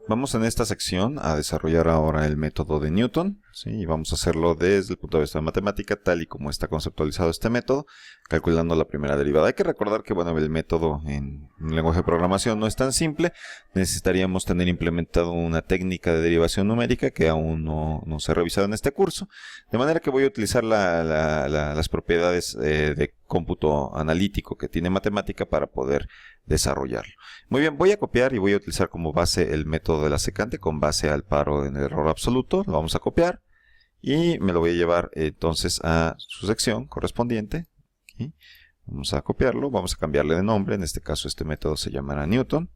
Vamos en esta sección a desarrollar ahora el método de Newton, ¿sí? Y vamos a hacerlo desde el punto de vista de matemática, tal y como está conceptualizado este método, calculando la primera derivada. Hay que recordar que bueno, el método en un lenguaje de programación no es tan simple. Necesitaríamos tener implementado una técnica de derivación numérica que aún no se ha revisado en este curso, de manera que voy a utilizar las propiedades de cómputo analítico que tiene matemática para poder desarrollarlo. Muy bien, voy a copiar y voy a utilizar como base el método de la secante con base al paro en el error absoluto. Lo vamos a copiar y me lo voy a llevar entonces a su sección correspondiente. Aquí. Vamos a copiarlo, vamos a cambiarle de nombre. En este caso este método se llamará Newton.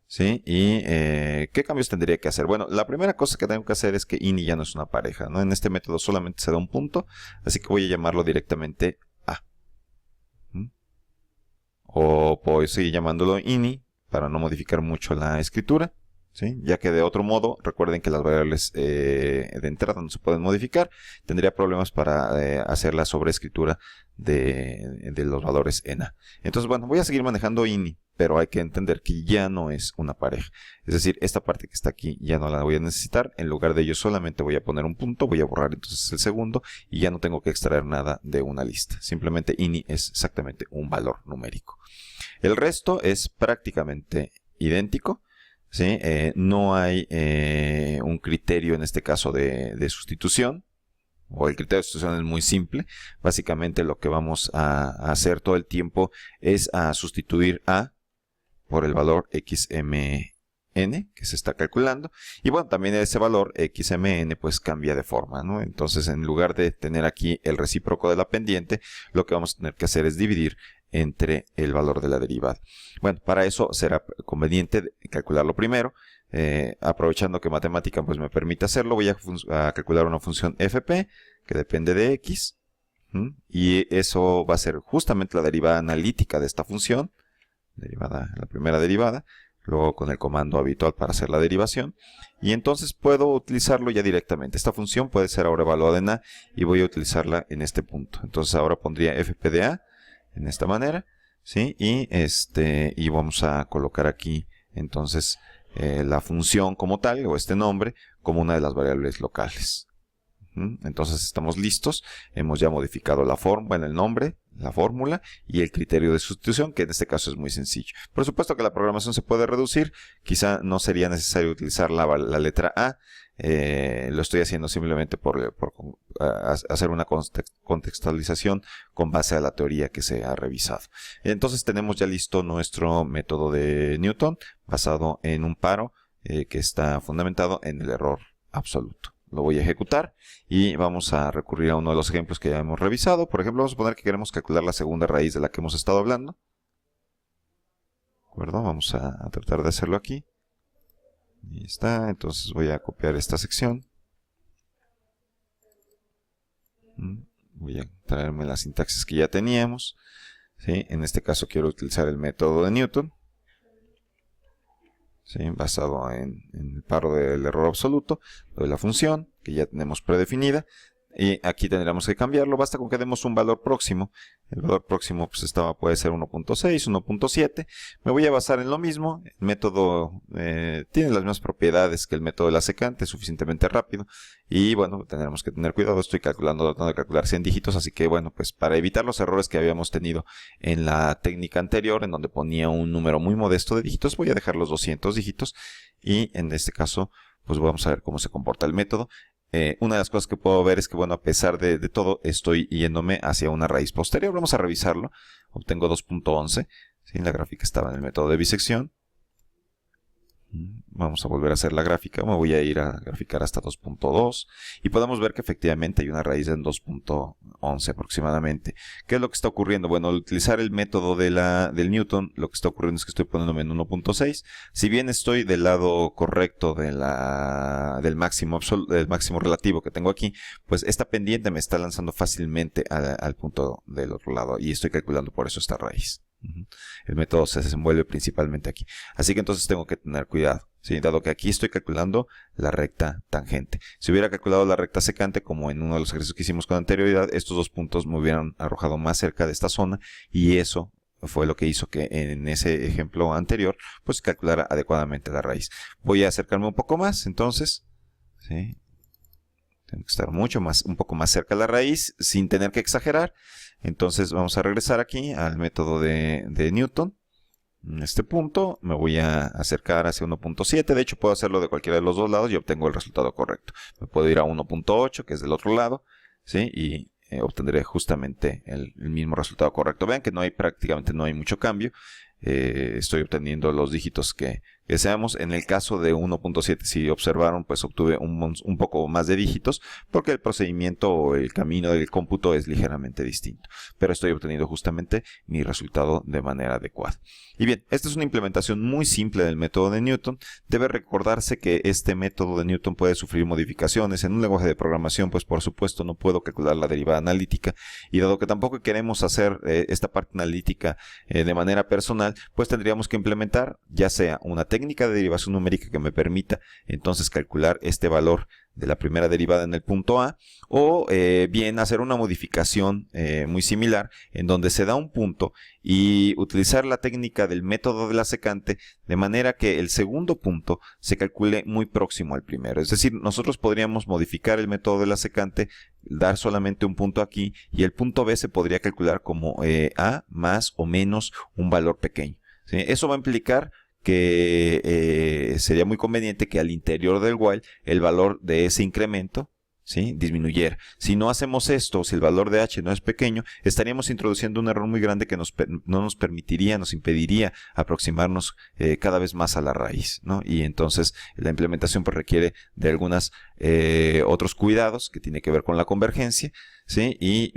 ¿Sí? ¿Y qué cambios tendría que hacer? Bueno, la primera cosa que tengo que hacer es que ini ya no es una pareja, ¿no? En este método solamente se da un punto, así que voy a llamarlo directamente a. O puedo seguir llamándolo ini para no modificar mucho la escritura, ¿sí? Ya que de otro modo, recuerden que las variables de entrada no se pueden modificar. Tendría problemas para hacer la sobreescritura de los valores en a. Entonces, bueno, voy a seguir manejando ini, pero hay que entender que ya no es una pareja. Es decir, esta parte que está aquí ya no la voy a necesitar. En lugar de ello solamente voy a poner un punto, voy a borrar entonces el segundo y ya no tengo que extraer nada de una lista. Simplemente ini es exactamente un valor numérico. El resto es prácticamente idéntico, ¿sí? No hay un criterio en este caso de sustitución. O el criterio de sustitución es muy simple. Básicamente lo que vamos a hacer todo el tiempo es a sustituir a por el valor xmn que se está calculando. Y bueno, también ese valor xmn pues cambia de forma, ¿no? Entonces, en lugar de tener aquí el recíproco de la pendiente, lo que vamos a tener que hacer es dividir entre el valor de la derivada. Bueno, para eso será conveniente calcularlo primero. Aprovechando que matemática pues me permite hacerlo, voy a calcular una función fp que depende de x, y eso va a ser justamente la derivada analítica de esta función, la primera derivada, luego con el comando habitual para hacer la derivación, y entonces puedo utilizarlo ya directamente. Esta función puede ser ahora evaluada en a y voy a utilizarla en este punto. Entonces ahora pondría fp de a en esta manera, ¿sí? Y vamos a colocar aquí entonces la función como tal, o este nombre, como una de las variables locales. Entonces estamos listos, hemos ya modificado la fórmula, el nombre, la fórmula y el criterio de sustitución, que en este caso es muy sencillo. Por supuesto que la programación se puede reducir, quizá no sería necesario utilizar la letra A, lo estoy haciendo simplemente por hacer una contextualización con base a la teoría que se ha revisado. Entonces tenemos ya listo nuestro método de Newton basado en un paro que está fundamentado en el error absoluto. Lo voy a ejecutar y vamos a recurrir a uno de los ejemplos que ya hemos revisado. Por ejemplo, vamos a poner que queremos calcular la segunda raíz de la que hemos estado hablando. ¿De acuerdo? Vamos a tratar de hacerlo aquí. Ahí está. Entonces voy a copiar esta sección. Voy a traerme la sintaxis que ya teníamos, ¿sí? En este caso quiero utilizar el método de Newton, ¿sí? Basado en el paro del error absoluto, de la función que ya tenemos predefinida, y aquí tendríamos que cambiarlo. Basta con que demos un valor próximo. El valor próximo pues puede ser 1.6, 1.7. Me voy a basar en lo mismo. El método tiene las mismas propiedades que el método de la secante, es suficientemente rápido. Y bueno, tendremos que tener cuidado. Estoy tratando de calcular 100 dígitos, así que bueno, pues para evitar los errores que habíamos tenido en la técnica anterior, en donde ponía un número muy modesto de dígitos, voy a dejar los 200 dígitos. Y en este caso, pues vamos a ver cómo se comporta el método. Una de las cosas que puedo ver es que, bueno, a pesar de todo, estoy yéndome hacia una raíz posterior. Vamos a revisarlo. Obtengo 2.11. ¿Sí? La gráfica estaba en el método de bisección. Vamos a volver a hacer la gráfica. Me voy a ir a graficar hasta 2.2 y podemos ver que efectivamente hay una raíz en 2.11 aproximadamente. ¿Qué es lo que está ocurriendo? Bueno, al utilizar el método del Newton, lo que está ocurriendo es que estoy poniéndome en 1.6. Si bien estoy del lado correcto del máximo relativo que tengo aquí, pues esta pendiente me está lanzando fácilmente al punto del otro lado y estoy calculando por eso esta raíz. El método se desenvuelve principalmente aquí. Así que entonces tengo que tener cuidado, ¿sí? Dado que aquí estoy calculando la recta tangente. Si hubiera calculado la recta secante, como en uno de los ejercicios que hicimos con anterioridad, estos dos puntos me hubieran arrojado más cerca de esta zona y eso fue lo que hizo que en ese ejemplo anterior pues calculara adecuadamente la raíz. Voy a acercarme un poco más, entonces, ¿sí? Tengo que estar un poco más cerca de la raíz sin tener que exagerar. Entonces vamos a regresar aquí al método de Newton. En este punto me voy a acercar hacia 1.7. De hecho, puedo hacerlo de cualquiera de los dos lados y obtengo el resultado correcto. Me puedo ir a 1.8, que es del otro lado, ¿sí? Y obtendré justamente el mismo resultado correcto. Vean que prácticamente no hay mucho cambio. Estoy obteniendo los dígitos que deseamos. En el caso de 1.7, si observaron, pues obtuve un poco más de dígitos porque el procedimiento o el camino del cómputo es ligeramente distinto, pero estoy obteniendo justamente mi resultado de manera adecuada. Y bien, esta es una implementación muy simple del método de Newton. Debe recordarse que este método de Newton puede sufrir modificaciones. En un lenguaje de programación, pues por supuesto no puedo calcular la derivada analítica, y dado que tampoco queremos hacer esta parte analítica de manera personal, pues tendríamos que implementar ya sea una técnica de derivación numérica que me permita entonces calcular este valor de la primera derivada en el punto A, o bien hacer una modificación muy similar en donde se da un punto y utilizar la técnica del método de la secante de manera que el segundo punto se calcule muy próximo al primero. Es decir, nosotros podríamos modificar el método de la secante, dar solamente un punto aquí, y el punto B se podría calcular como A más o menos un valor pequeño, ¿sí? Eso va a implicar que sería muy conveniente que al interior del while el valor de ese incremento, ¿sí?, disminuyera. Si no hacemos esto, si el valor de h no es pequeño, estaríamos introduciendo un error muy grande que no nos permitiría, nos impediría aproximarnos cada vez más a la raíz, ¿no? Y entonces la implementación pues requiere de algunos otros cuidados que tiene que ver con la convergencia, ¿sí? Y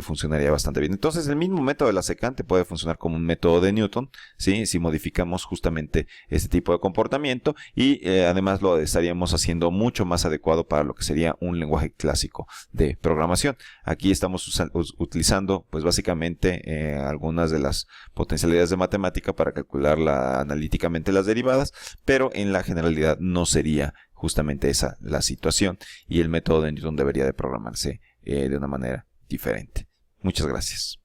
funcionaría bastante bien. Entonces el mismo método de la secante puede funcionar como un método de Newton, ¿sí?, si modificamos justamente este tipo de comportamiento, y además lo estaríamos haciendo mucho más adecuado para lo que sería un lenguaje clásico de programación. Aquí estamos utilizando pues básicamente algunas de las potencialidades de matemática para calcular analíticamente las derivadas, pero en la generalidad no sería justamente esa la situación, y el método de Newton debería de programarse de una manera diferente. Muchas gracias.